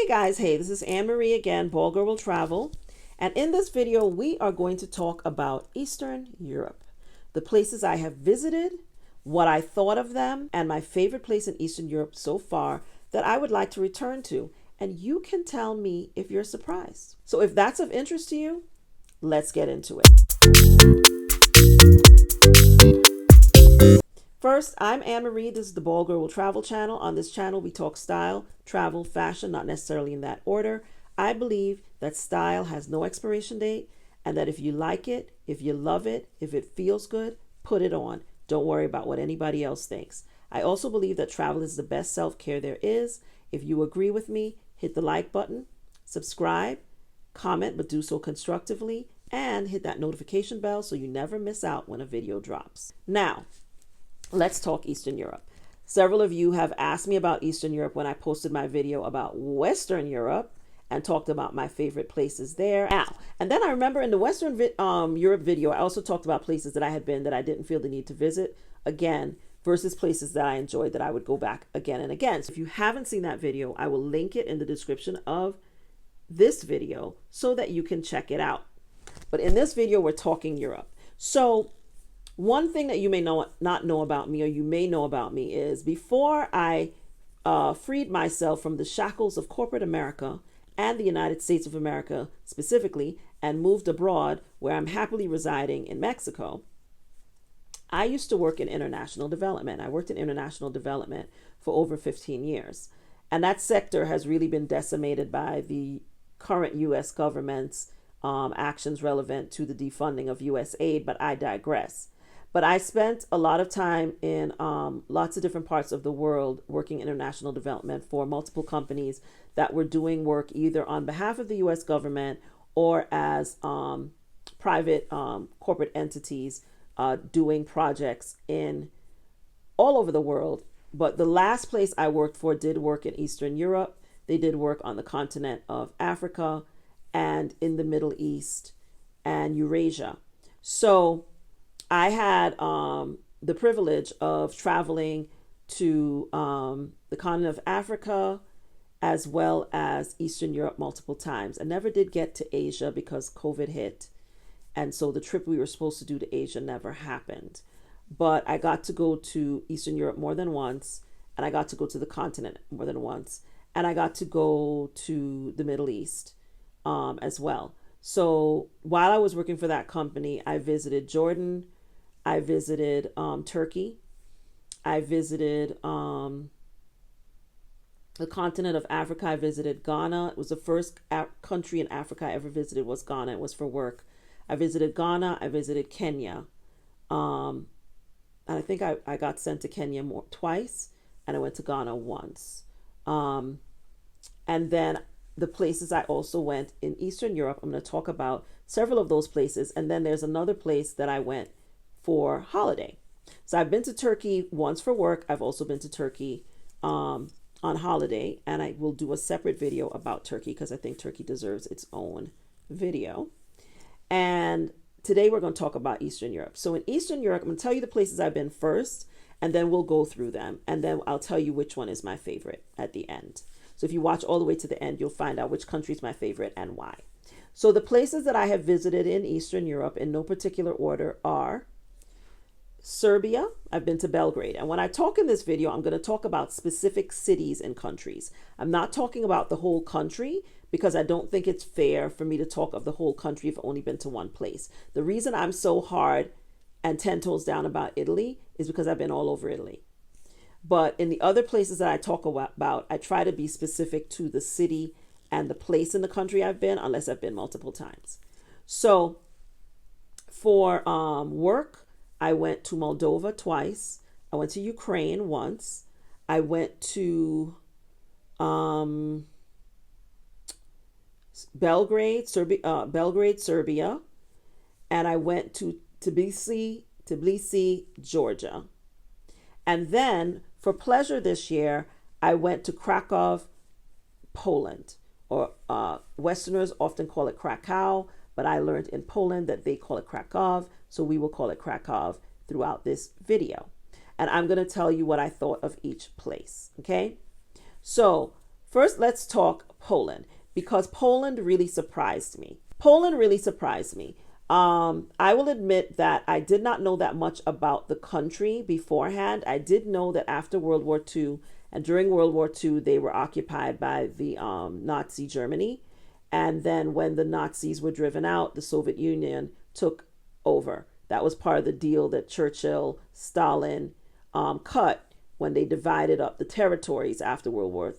Hey guys, hey, this is Anne-Marie again, Ball Girl Will Travel. And in this video, we are going to talk about Eastern Europe, the places I have visited, what I thought of them, and my favorite place in Eastern Europe so far that I would like to return to. And you can tell me if you're surprised. So if that's of interest to you, let's get into it. First, I'm Anne-Marie. This is the Ball Girl Will Travel channel. On this channel, we talk style, travel, fashion, not necessarily in that order. I believe that style has no expiration date and that if you like it, if you love it, if it feels good, put it on. Don't worry about what anybody else thinks. I also believe that travel is the best self-care there is. If you agree with me, hit the like button, subscribe, comment, but do so constructively, and hit that notification bell so you never miss out when a video drops. Now, let's talk Eastern Europe. Several of you have asked me about Eastern Europe when I posted my video about Western Europe and talked about my favorite places there. Now, and then I remember in the Western Europe video, I also talked about places that I had been that I didn't feel the need to visit again versus places that I enjoyed that I would go back again and again. So if you haven't seen that video, I will link it in the description of this video so that you can check it out. But in this video, we're talking Europe. So one thing that you may not know about me, or you may know about me, is before I freed myself from the shackles of corporate America and the United States of America specifically, and moved abroad where I'm happily residing in Mexico, I used to work in international development. I worked in international development for over 15 years. And that sector has really been decimated by the current U.S. government's actions relevant to the defunding of U.S. aid, but I digress. But I spent a lot of time in lots of different parts of the world working international development for multiple companies that were doing work either on behalf of the U.S. government or as private corporate entities doing projects in all over the world. But the last place I worked for did work in Eastern Europe. They did work on the continent of Africa and in the Middle East and Eurasia. So I had the privilege of traveling to the continent of Africa as well as Eastern Europe multiple times. I never did get to Asia because COVID hit. And so the trip we were supposed to do to Asia never happened. But I got to go to Eastern Europe more than once. And I got to go to the continent more than once. And I got to go to the Middle East as well. So while I was working for that company, I visited Jordan. I visited Turkey. I visited the continent of Africa. I visited Ghana. It was the first country in Africa I ever visited was Ghana. It was for work. I visited Ghana. I visited Kenya. And I think I got sent to Kenya twice, and I went to Ghana once. And then the places I also went in Eastern Europe, I'm going to talk about several of those places. And then there's another place that I went for holiday. So I've been to Turkey once for work. I've also been to Turkey on holiday, and I will do a separate video about Turkey because I think Turkey deserves its own video. And today we're going to talk about Eastern Europe. So in Eastern Europe, I'm going to tell you the places I've been first, and then we'll go through them. And then I'll tell you which one is my favorite at the end. So if you watch all the way to the end, you'll find out which country is my favorite and why. So the places that I have visited in Eastern Europe in no particular order are Serbia. I've been to Belgrade. And when I talk in this video, I'm going to talk about specific cities and countries. I'm not talking about the whole country because I don't think it's fair for me to talk of the whole country if I've only been to one place. The reason I'm so hard and 10 toes down about Italy is because I've been all over Italy. But in the other places that I talk about, I try to be specific to the city and the place in the country I've been, unless I've been multiple times. So for work, I went to Moldova twice. I went to Ukraine once. I went to Belgrade, Serbia, and I went to Tbilisi, Georgia. And then for pleasure this year, I went to Krakow, Poland, or Westerners often call it Krakow, but I learned in Poland that they call it Krakow, so we will call it Krakow throughout this video. And I'm going to tell you what I thought of each place, okay? So First, let's talk Poland because Poland really surprised me. Poland really surprised me. I will admit that I did not know that much about the country beforehand. I did know that after World War II and during World War II, they were occupied by the Nazi Germany. And then when the Nazis were driven out, the Soviet Union took over. That was part of the deal that Churchill, Stalin cut when they divided up the territories after World War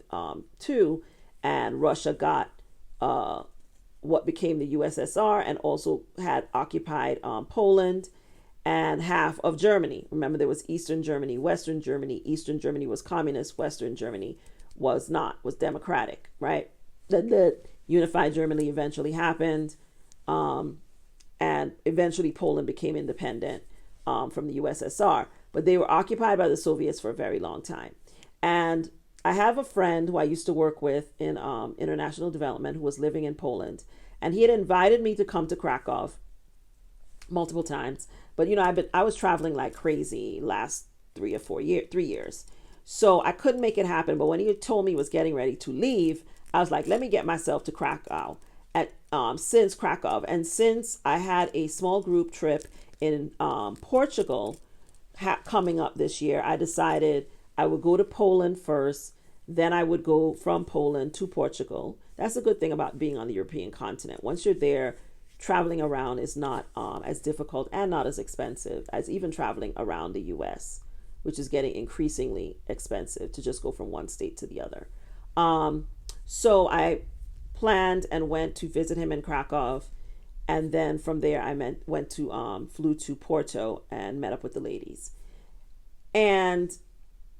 II, and Russia got what became the USSR and also had occupied Poland and half of Germany. Remember, there was Eastern Germany, Western Germany. Eastern Germany was communist, Western Germany was not, was democratic, right? The unified Germany eventually happened, and eventually Poland became independent from the USSR. But they were occupied by the Soviets for a very long time. And I have a friend who I used to work with in international development who was living in Poland. And he had invited me to come to Krakow multiple times. But, you know, I was traveling like crazy last 3 years. So I couldn't make it happen. But when he told me he was getting ready to leave, I was like, let me get myself to Krakow since Krakow. And since I had a small group trip in Portugal coming up this year, I decided I would go to Poland first, then I would go from Poland to Portugal. That's a good thing about being on the European continent. Once you're there, traveling around is not as difficult and not as expensive as even traveling around the US, which is getting increasingly expensive to just go from one state to the other. So I planned and went to visit him in Krakow. And then from there, flew to Porto and met up with the ladies. And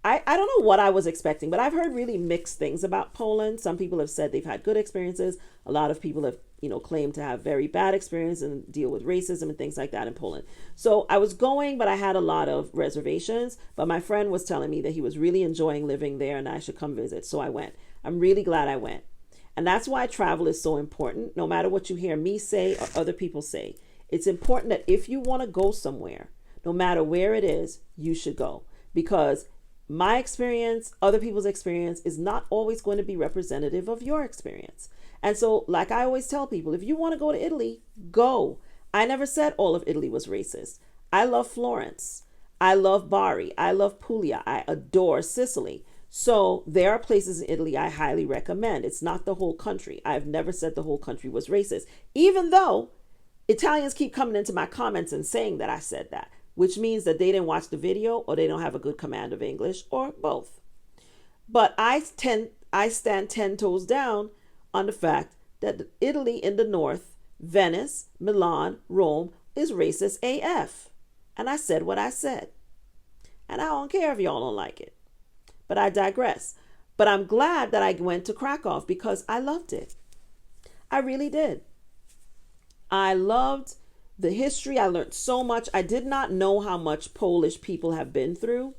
I don't know what I was expecting, but I've heard really mixed things about Poland. Some people have said they've had good experiences. A lot of people have, claimed to have very bad experience and deal with racism and things like that in Poland. So I was going, but I had a lot of reservations. But my friend was telling me that he was really enjoying living there and I should come visit. So I went. I'm really glad I went. And that's why travel is so important. No matter what you hear me say or other people say, it's important that if you want to go somewhere, no matter where it is, you should go. Because my experience, other people's experience is not always going to be representative of your experience. And so, like I always tell people, if you want to go to Italy, go. I never said all of Italy was racist. I love Florence. I love Bari. I love Puglia. I adore Sicily. So there are places in Italy I highly recommend. It's not the whole country. I've never said the whole country was racist, even though Italians keep coming into my comments and saying that I said that, which means that they didn't watch the video or they don't have a good command of English or both. But I stand 10 toes down on the fact that Italy in the north, Venice, Milan, Rome, is racist AF. And I said what I said. And I don't care if y'all don't like it. But I digress. But I'm glad that I went to Krakow because I loved it. I really did. I loved the history. I learned so much. I did not know how much Polish people have been through.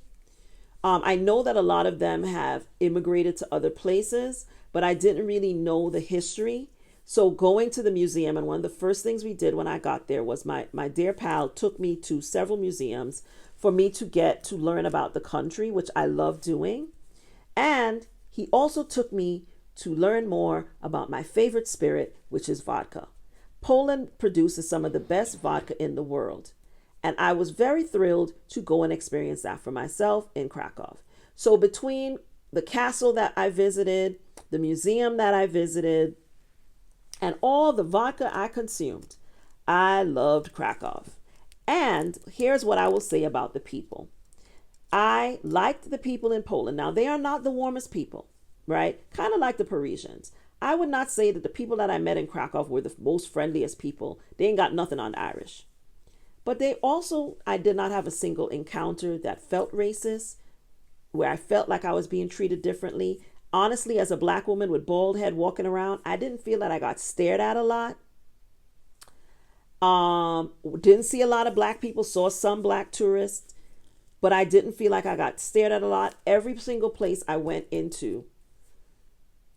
I know that a lot of them have immigrated to other places, but I didn't really know the history. So going to the museum, and one of the first things we did when I got there was my dear pal took me to several museums for me to get to learn about the country, which I love doing. And he also took me to learn more about my favorite spirit, which is vodka. Poland produces some of the best vodka in the world. And I was very thrilled to go and experience that for myself in Krakow. So between the castle that I visited, the museum that I visited, and all the vodka I consumed, I loved Krakow. And here's what I will say about the people. I liked the people in Poland. Now, they are not the warmest people, right? Kind of like the Parisians. I would not say that the people that I met in Krakow were the most friendliest people. They ain't got nothing on the Irish. But I did not have a single encounter that felt racist, where I felt like I was being treated differently. Honestly, as a black woman with bald head walking around, I didn't feel that I got stared at a lot. Didn't see a lot of black people, saw some black tourists, but I didn't feel like I got stared at a lot. Every single place I went into,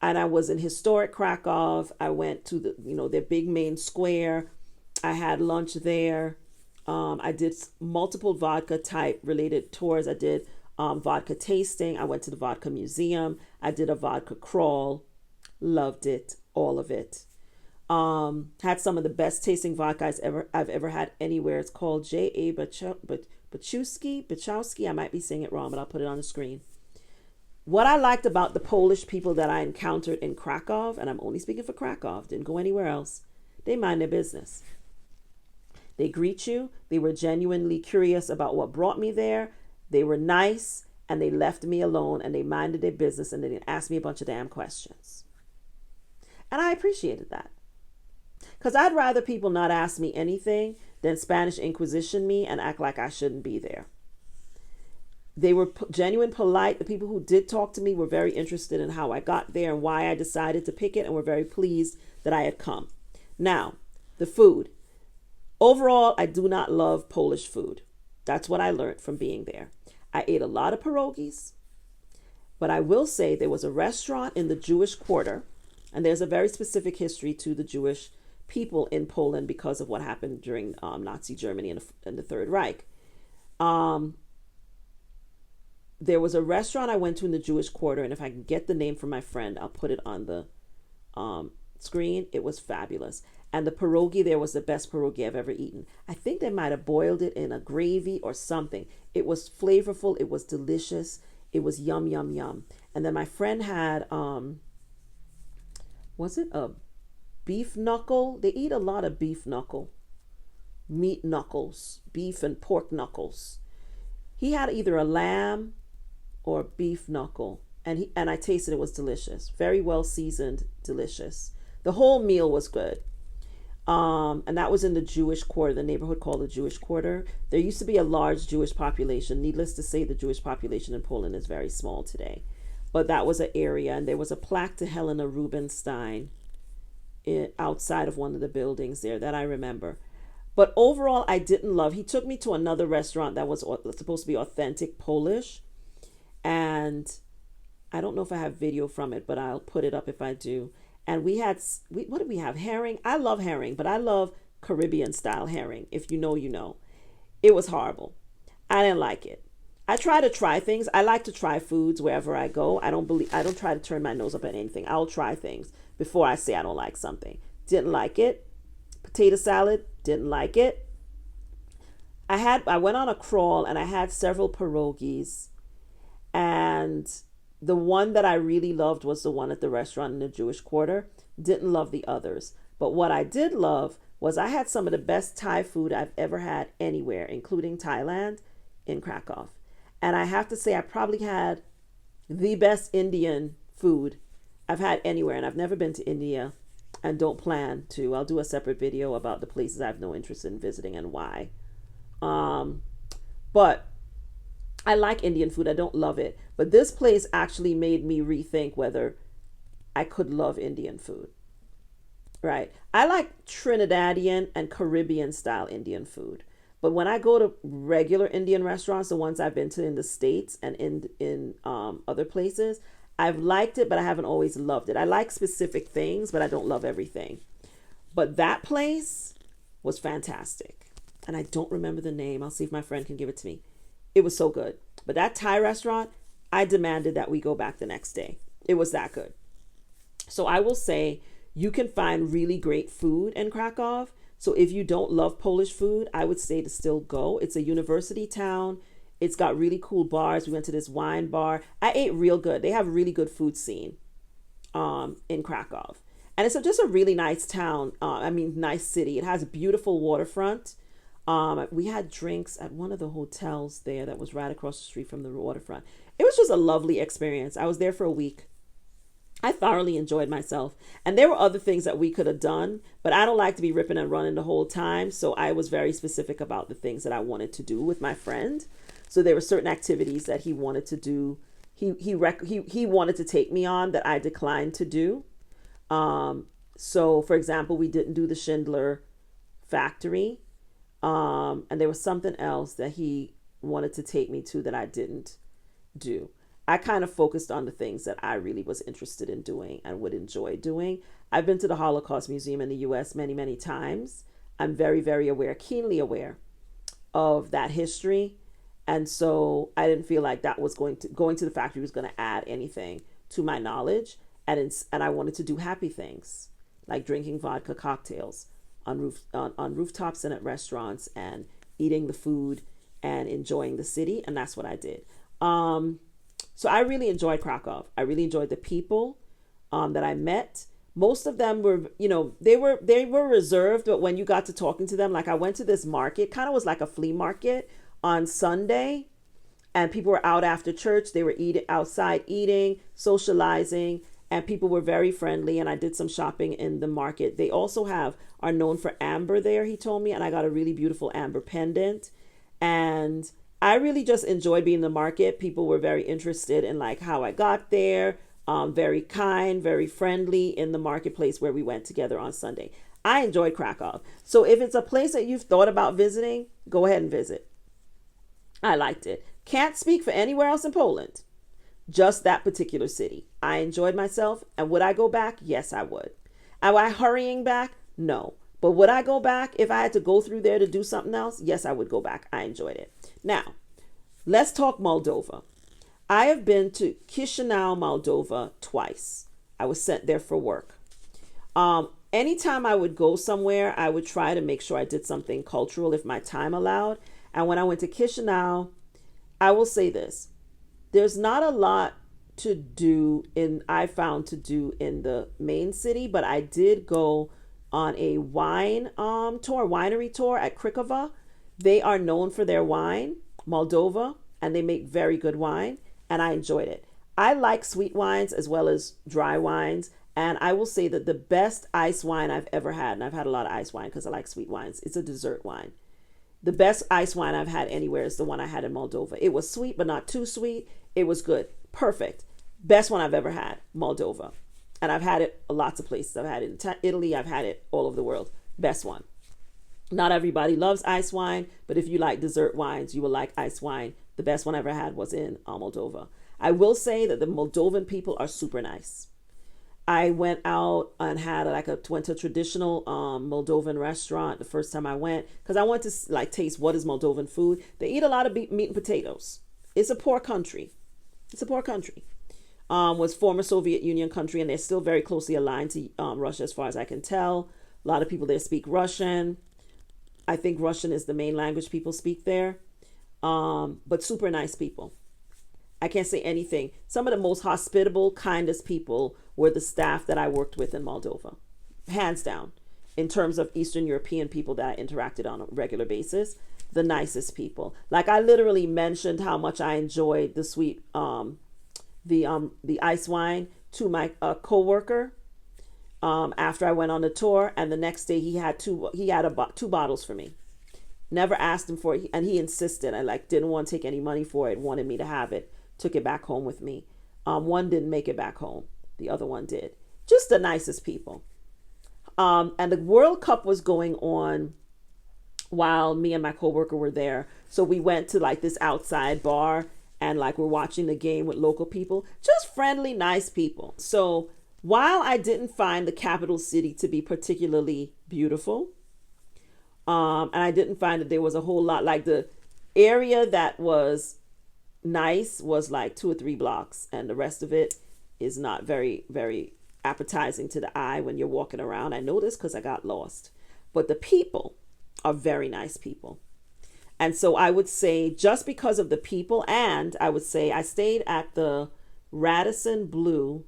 and I was in historic Krakow. I went to their big main square. I had lunch there. I did multiple vodka type related tours. I did vodka tasting. I went to the vodka museum. I did a vodka crawl. Loved it, all of it. Had some of the best tasting vodka I've ever had anywhere. It's called J.A. Bachowski. I might be saying it wrong, but I'll put it on the screen. What I liked about the Polish people that I encountered in Krakow, and I'm only speaking for Krakow, didn't go anywhere else, they mind their business. They greet you. They were genuinely curious about what brought me there. They were nice, and they left me alone, and they minded their business, and they didn't ask me a bunch of damn questions. And I appreciated that. Because I'd rather people not ask me anything than Spanish Inquisition me and act like I shouldn't be there. They were genuine, polite. The people who did talk to me were very interested in how I got there and why I decided to pick it, and were very pleased that I had come. Now, the food. Overall, I do not love Polish food. That's what I learned from being there. I ate a lot of pierogies, but I will say there was a restaurant in the Jewish Quarter, and there's a very specific history to the Jewish people in Poland because of what happened during Nazi Germany and the Third Reich. There was a restaurant I went to in the Jewish Quarter, and if I can get the name from my friend, I'll put it on the screen. It was fabulous. And the pierogi there was the best pierogi I've ever eaten. I think they might have boiled it in a gravy or something. It was flavorful. It was delicious. It was yum, yum, yum. And then my friend had, was it a beef knuckle? They eat a lot of beef knuckle. Meat knuckles. Beef and pork knuckles. He had either a lamb or beef knuckle, and I tasted it. Was delicious, very well seasoned, delicious. The whole meal was good, and that was in the Jewish Quarter, the neighborhood called the Jewish Quarter. There used to be a large Jewish population. Needless to say, the Jewish population in Poland is very small today, but that was an area, and there was a plaque to Helena Rubinstein outside of one of the buildings there that I remember. But overall, I didn't love. He took me to another restaurant that was supposed to be authentic Polish. And I don't know if I have video from it, but I'll put it up if I do. And what did we have? Herring. I love herring, but I love Caribbean style herring. If you know, you know. It was horrible. I didn't like it. I try to try things. I like to try foods wherever I go. I don't try to turn my nose up at anything. I'll try things before I say I don't like something. Didn't like it. Potato salad. Didn't like it. I went on a crawl and I had several pierogies. And the one that I really loved was the one at the restaurant in the Jewish Quarter. Didn't love the others. But what I did love was I had some of the best Thai food I've ever had anywhere, including Thailand, in Krakow. And I have to say I probably had the best Indian food I've had anywhere. And I've never been to India and don't plan to. I'll do a separate video about the places I have no interest in visiting and why. But I like Indian food. I don't love it. But this place actually made me rethink whether I could love Indian food. Right? I like Trinidadian and Caribbean style Indian food. But when I go to regular Indian restaurants, the ones I've been to in the States and in other places, I've liked it, but I haven't always loved it. I like specific things, but I don't love everything. But that place was fantastic. And I don't remember the name. I'll see if my friend can give it to me. It was so good. But that Thai restaurant, I demanded that we go back the next day. It was that good. So I will say you can find really great food in Krakow. So if you don't love Polish food, I would say to still go. It's a university town. It's got really cool bars. We went to this wine bar. I ate real good. They have really good food scene in Krakow. And it's just a really nice town. Nice city. It has a beautiful waterfront. We had drinks at one of the hotels there that was right across the street from the waterfront. It was just a lovely experience. I was there for a week. I thoroughly enjoyed myself. And there were other things that we could have done, but I don't like to be ripping and running the whole time. So I was very specific about the things that I wanted to do with my friend. So there were certain activities that he wanted to do. He wanted to take me on that I declined to do. So for example, we didn't do the Schindler factory. And there was something else that he wanted to take me to that I didn't do. I kind of focused on the things that I really was interested in doing and would enjoy doing. I've been to the Holocaust Museum in the US many, many times. I'm very, very aware, keenly aware of that history And so I didn't feel like that was going to the factory was going to add anything to my knowledge. And I wanted to do happy things like drinking vodka cocktails on rooftops and at restaurants and eating the food and enjoying the city. And that's what I did. So I really enjoyed Krakow. I really enjoyed the people that I met. Most of them were, they were reserved, but when you got to talking to them, like I went to this market, kind of was like a flea market on Sunday, and people were out after church. They were outside eating, socializing, and people were very friendly. And I did some shopping in the market. They also are known for amber there, he told me, and I got a really beautiful amber pendant. And I really just enjoyed being in the market. People were very interested in like how I got there. Very kind, very friendly in the marketplace where we went together on Sunday. I enjoyed Krakow. So if it's a place that you've thought about visiting, go ahead and visit. I liked it. Can't speak for anywhere else in Poland. Just that particular city. I enjoyed myself. And would I go back? Yes, I would. Am I hurrying back? No. But would I go back if I had to go through there to do something else? Yes, I would go back. I enjoyed it. Now, let's talk Moldova. I have been to Chisinau, Moldova twice. I was sent there for work. Anytime I would go somewhere, I would try to make sure I did something cultural if my time allowed. And when I went to Chisinau, I will say this. There's not a lot I found to do in the main city, but I did go on a winery tour at Krikova. They are known for their wine, Moldova, and they make very good wine, and I enjoyed it. I like sweet wines as well as dry wines, and I will say that the best ice wine I've ever had, and I've had a lot of ice wine because I like sweet wines, it's a dessert wine. The best ice wine I've had anywhere is the one I had in Moldova. It was sweet, but not too sweet. It was good. Perfect. Best one I've ever had, Moldova. And I've had it lots of places. I've had it in Italy. I've had it all over the world. Best one. Not everybody loves ice wine, but if you like dessert wines, you will like ice wine. The best one I ever had was in Moldova. I will say that the Moldovan people are super nice. I went out and went to a traditional Moldovan restaurant the first time I went because I wanted to like taste what is Moldovan food. They eat a lot of meat and potatoes. It's a poor country. Was former Soviet Union country, and they're still very closely aligned to Russia as far as I can tell. A lot of people there speak Russian. I think Russian is the main language people speak there. But super nice people. I can't say anything. Some of the most hospitable, kindest people were the staff that I worked with in Moldova. Hands down. In terms of Eastern European people that I interacted on a regular basis, the nicest people. Like I literally mentioned how much I enjoyed the sweet, the ice wine to my coworker after I went on the tour, and the next day he had two bottles for me. Never asked him for it, and he insisted. I didn't want to take any money for it, wanted me to have it, took it back home with me. One didn't make it back home. The other one did. Just the nicest people. And the World Cup was going on while me and my coworker were there. So we went to like this outside bar and like we're watching the game with local people. Just friendly, nice people. So while I didn't find the capital city to be particularly beautiful, and I didn't find that there was a whole lot, like the area that was nice was like 2 or 3 blocks, and the rest of it is not very, very appetizing to the eye when you're walking around. I know this because I got lost. But the people are very nice people. And so I would say just because of the people, and I would say I stayed at the Radisson Blue,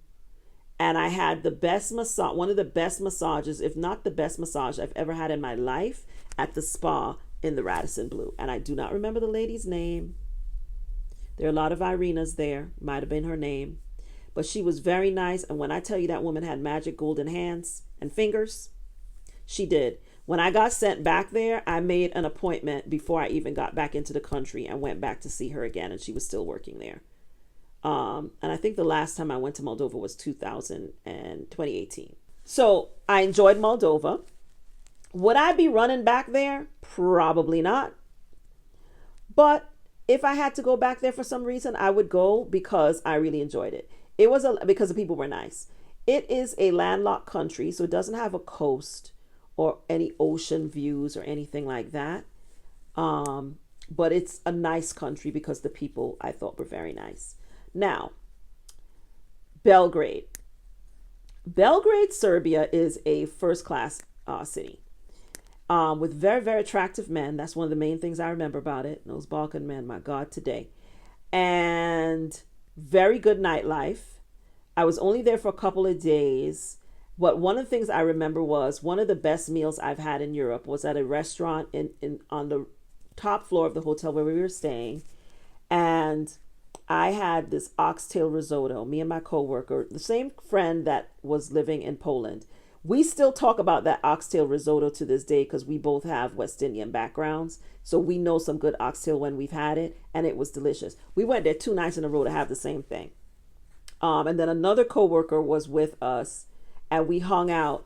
and I had the best massage, one of the best massages, if not the best massage I've ever had in my life, at the spa in the Radisson Blue. And I do not remember the lady's name. There are a lot of Irenas there. Might have been her name. But she was very nice. And when I tell you that woman had magic golden hands and fingers, she did. When I got sent back there, I made an appointment before I even got back into the country and went back to see her again. And she was still working there. And I think the last time I went to Moldova was 2018. So I enjoyed Moldova. Would I be running back there? Probably not. But if I had to go back there for some reason, I would go because I really enjoyed it. It was because the people were nice. It is a landlocked country, so it doesn't have a coast or any ocean views or anything like that. but it's a nice country because the people I thought were very nice. Now, Belgrade. Belgrade, Serbia is a first class city with very, very attractive men. That's one of the main things I remember about it. Those Balkan men, my God, today. And very good nightlife. I was only there for a couple of days. But one of the things I remember was one of the best meals I've had in Europe was at a restaurant in on the top floor of the hotel where we were staying. And I had this oxtail risotto, me and my coworker, the same friend that was living in Poland. We still talk about that oxtail risotto to this day because we both have West Indian backgrounds. So we know some good oxtail when we've had it, and it was delicious. We went there 2 nights in a row to have the same thing. And then another coworker was with us, and we hung out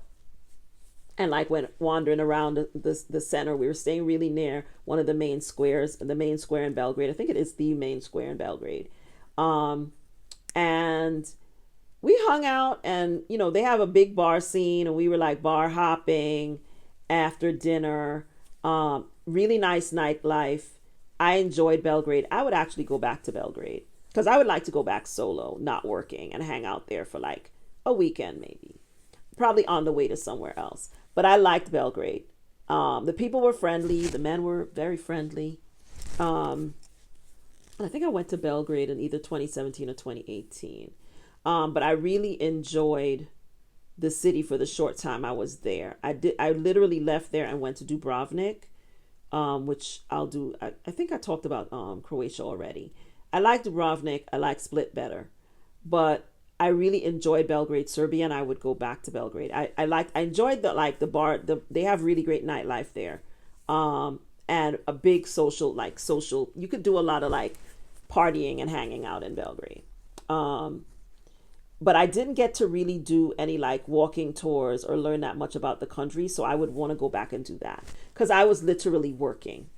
and like went wandering around the center. We were staying really near one of the main squares, the main square in Belgrade. I think it is the main square in Belgrade. And we hung out, and they have a big bar scene, and we were like bar hopping after dinner. Really nice nightlife. I enjoyed Belgrade. I would actually go back to Belgrade because I would like to go back solo, not working, and hang out there for like a weekend maybe. Probably on the way to somewhere else. But I liked Belgrade. The people were friendly. The men were very friendly. And I think I went to Belgrade in either 2017 or 2018. But I really enjoyed the city for the short time I was there. I literally left there and went to Dubrovnik, which I'll do. I think I talked about Croatia already. I like Dubrovnik. I like Split better. But I really enjoyed Belgrade, Serbia, and I would go back to Belgrade. I enjoyed the bar. They have really great nightlife there, and a big social. You could do a lot of like partying and hanging out in Belgrade. But I didn't get to really do any like walking tours or learn that much about the country. So I would want to go back and do that because I was literally working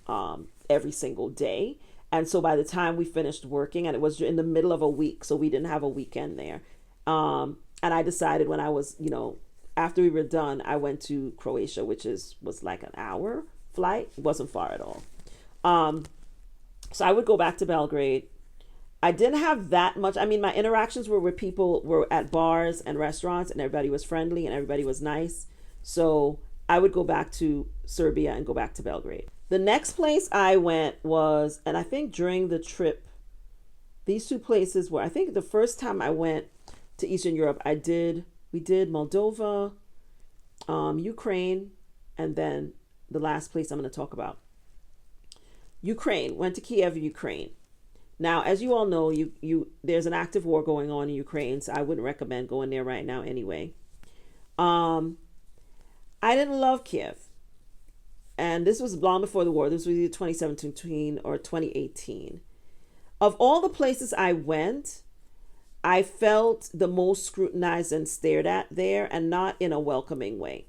every single day. And so by the time we finished working, and it was in the middle of a week, so we didn't have a weekend there. And I decided when I was, after we were done, I went to Croatia, which was like an hour flight. It wasn't far at all. So I would go back to Belgrade. I didn't have that much. I mean, my interactions were with people, were at bars and restaurants, and everybody was friendly and everybody was nice. So I would go back to Serbia and go back to Belgrade. The next place I went was, and I think during the trip, these two places were, I think the first time I went to Eastern Europe, we did Moldova, Ukraine, and then the last place I'm going to talk about. Ukraine, went to Kiev, Ukraine. Now, as you all know, there's an active war going on in Ukraine, so I wouldn't recommend going there right now anyway. I didn't love Kiev. And this was long before the war. This was either 2017 or 2018. Of all the places I went, I felt the most scrutinized and stared at there, and not in a welcoming way.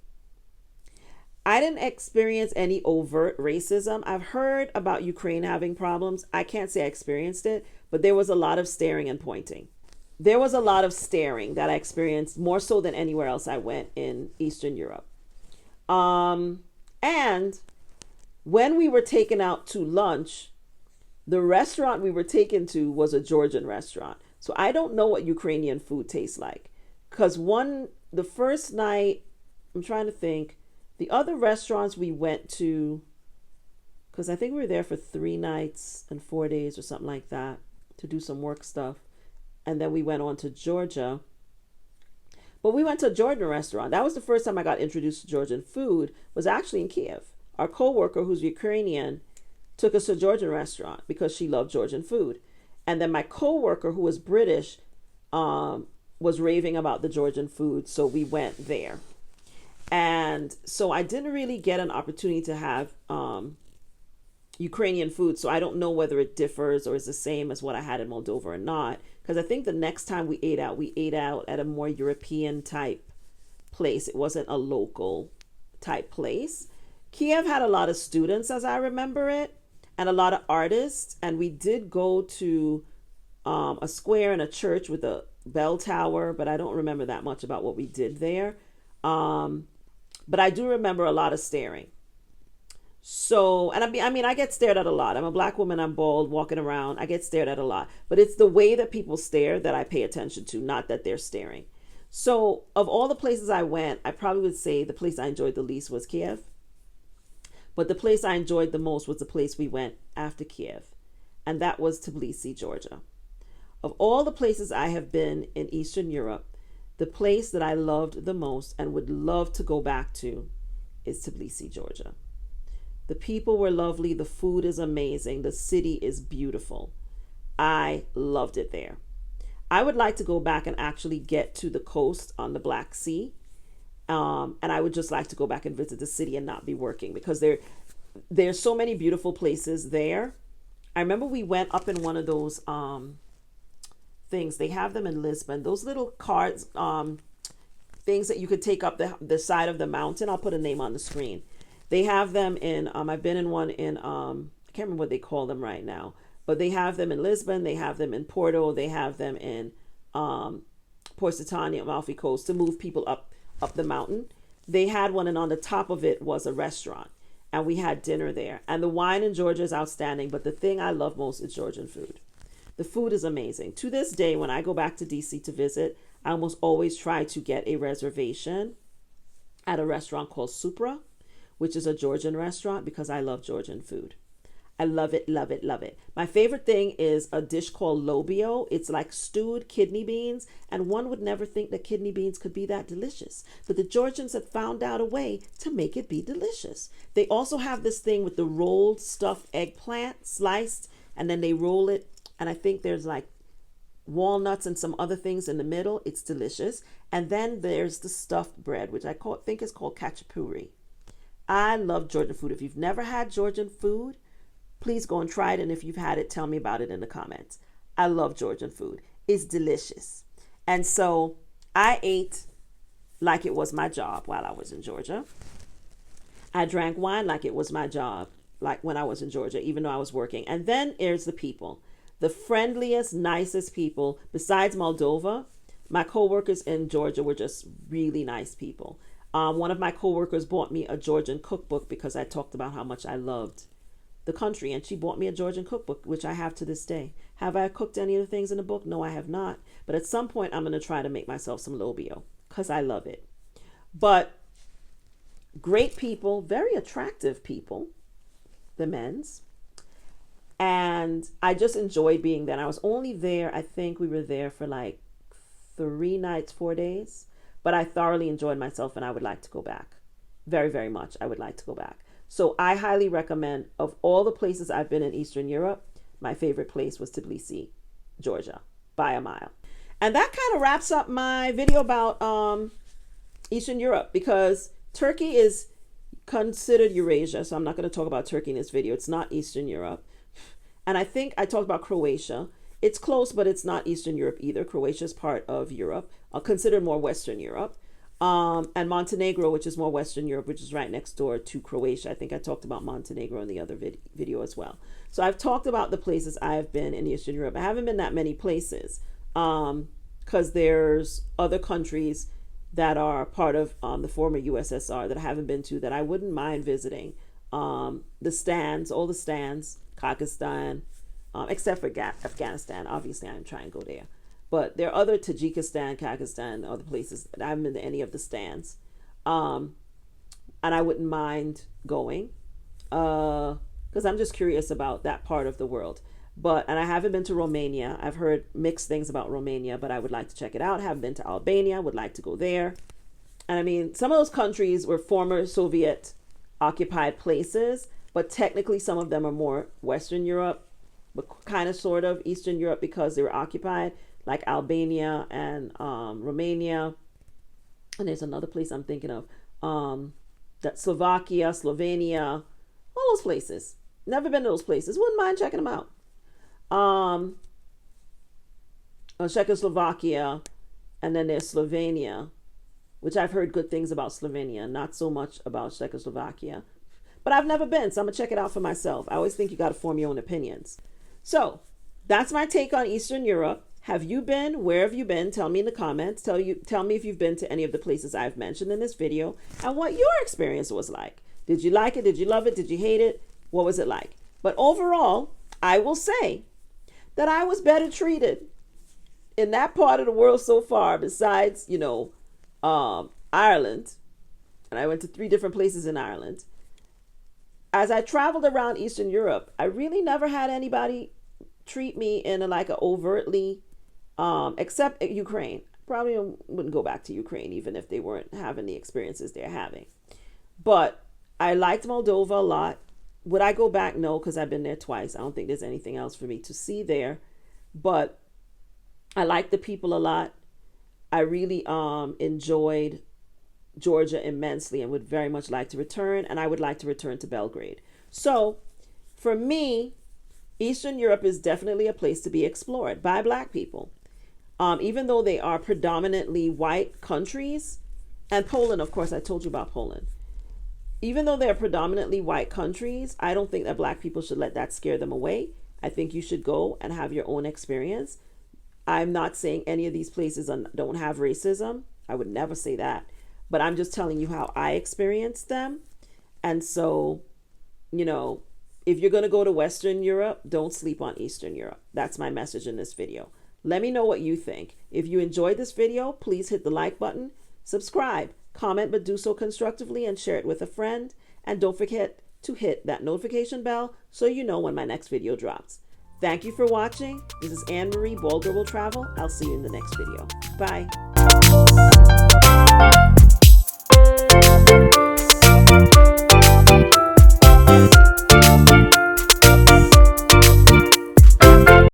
I didn't experience any overt racism. I've heard about Ukraine having problems. I can't say I experienced it, but there was a lot of staring and pointing. There was a lot of staring that I experienced more so than anywhere else I went in Eastern Europe. And when we were taken out to lunch, the restaurant we were taken to was a Georgian restaurant. So I don't know what Ukrainian food tastes like. Because the first night, I'm trying to think, the other restaurants we went to, because I think we were there for 3 nights and 4 days or something like that to do some work stuff. And then we went on to Georgia. But we went to a Georgian restaurant. That was the first time I got introduced to Georgian food, was actually in Kiev. Our coworker, who's Ukrainian, took us to a Georgian restaurant because she loved Georgian food. And then my coworker, who was British, was raving about the Georgian food. So we went there. And so I didn't really get an opportunity to have Ukrainian food. So I don't know whether it differs or is the same as what I had in Moldova or not. Because I think the next time we ate out at a more European type place. It wasn't a local type place. Kiev had a lot of students, as I remember it, and a lot of artists. And we did go to a square and a church with a bell tower, but I don't remember that much about what we did there. But I do remember a lot of staring. So, and I mean, I get stared at a lot. I'm a black woman, I'm bald, walking around. I get stared at a lot. But it's the way that people stare that I pay attention to, not that they're staring. So, of all the places I went, I probably would say the place I enjoyed the least was Kiev. But the place I enjoyed the most was the place we went after Kiev, and that was Tbilisi, Georgia. Of all the places I have been in Eastern Europe, the place that I loved the most and would love to go back to is Tbilisi, Georgia. The people were lovely. The food is amazing. The city is beautiful. I loved it there. I would like to go back and actually get to the coast on the Black Sea. And I would just like to go back and visit the city and not be working because there's so many beautiful places there. I remember we went up in one of those things. They have them in Lisbon. Those little carts, things that you could take up the side of the mountain. I'll put a name on the screen. They have them in, I've been in one in, I can't remember what they call them right now, but they have them in Lisbon. They have them in Porto. They have them in Positania, Amalfi Coast to move people up the mountain. They had one, and on the top of it was a restaurant, and we had dinner there. And the wine in Georgia is outstanding, but the thing I love most is Georgian food. The food is amazing. To this day, when I go back to DC to visit, I almost always try to get a reservation at a restaurant called Supra, which is a Georgian restaurant, because I love Georgian food. I love it, love it, love it. My favorite thing is a dish called lobio. It's like stewed kidney beans, and one would never think that kidney beans could be that delicious. But the Georgians have found out a way to make it be delicious. They also have this thing with the rolled stuffed eggplant sliced, and then they roll it, and I think there's like walnuts and some other things in the middle. It's delicious. And then there's the stuffed bread, which I think is called khachapuri. I love Georgian food. If you've never had Georgian food, please go and try it. And if you've had it, tell me about it in the comments. I love Georgian food. It's delicious. And so I ate like it was my job while I was in Georgia. I drank wine like it was my job, like when I was in Georgia, even though I was working. And then there's the people, the friendliest, nicest people. Besides Moldova, my coworkers in Georgia were just really nice people. One of my coworkers bought me a Georgian cookbook because I talked about how much I loved the country, and she bought me a Georgian cookbook, which I have to this day. Have I cooked any of the things in the book? No, I have not. But at some point, I'm going to try to make myself some lobio because I love it. But great people, very attractive people, the men's. And I just enjoyed being there. And I was only there, I think we were there for like 3 nights, 4 days. But I thoroughly enjoyed myself, and I would like to go back. Very, very much. I would like to go back. So I highly recommend, of all the places I've been in Eastern Europe, my favorite place was Tbilisi, Georgia, by a mile. And that kind of wraps up my video about Eastern Europe, because Turkey is considered Eurasia. So I'm not going to talk about Turkey in this video. It's not Eastern Europe. And I think I talked about Croatia. It's close, but it's not Eastern Europe either. Croatia is part of Europe, considered more Western Europe. And Montenegro, which is more Western Europe, which is right next door to Croatia. I think I talked about Montenegro in the other video as well. So I've talked about the places I've been in Eastern Europe. I haven't been that many places because there's other countries that are part of the former USSR that I haven't been to that I wouldn't mind visiting. The stands, all the stands, Kazakhstan, except for Afghanistan. Obviously, I'm trying to go there. But there are other Tajikistan, Kazakhstan, other places that I haven't been to any of the stands. And I wouldn't mind going because I'm just curious about that part of the world. And I haven't been to Romania. I've heard mixed things about Romania, but I would like to check it out. Haven't been to Albania, would like to go there. And I mean, some of those countries were former Soviet occupied places, but technically some of them are more Western Europe, but kind of sort of Eastern Europe because they were occupied, like Albania and Romania. And there's another place I'm thinking of, that Slovakia, Slovenia, all those places. Never been to those places. Wouldn't mind checking them out. Czechoslovakia, and then there's Slovenia, which I've heard good things about Slovenia, not so much about Czechoslovakia. But I've never been, so I'm going to check it out for myself. I always think you got to form your own opinions. So that's my take on Eastern Europe. Have you been? Where have you been? Tell me in the comments. Tell me if you've been to any of the places I've mentioned in this video and what your experience was like. Did you like it? Did you love it? Did you hate it? What was it like? But overall, I will say that I was better treated in that part of the world so far, besides, Ireland. And I went to 3 different places in Ireland. As I traveled around Eastern Europe, I really never had anybody treat me in a overtly, except Ukraine. Probably wouldn't go back to Ukraine even if they weren't having the experiences they're having. But I liked Moldova a lot. Would I go back? No, because I've been there twice. I don't think there's anything else for me to see there. But I like the people a lot. I really enjoyed Georgia immensely and would very much like to return. And I would like to return to Belgrade. So for me, Eastern Europe is definitely a place to be explored by Black people. Even though they are predominantly white countries, and Poland, of course, I told you about Poland. Even though they're predominantly white countries, I don't think that Black people should let that scare them away. I think you should go and have your own experience. I'm not saying any of these places don't have racism. I would never say that. But I'm just telling you how I experienced them. And so, if you're going to go to Western Europe, don't sleep on Eastern Europe. That's my message in this video. Let me know what you think. If you enjoyed this video, please hit the like button, subscribe, comment, but do so constructively, and share it with a friend. And don't forget to hit that notification bell so you know when my next video drops. Thank you for watching. This is Anne Marie, Ball Girl Will Travel. I'll see you in the next video. Bye.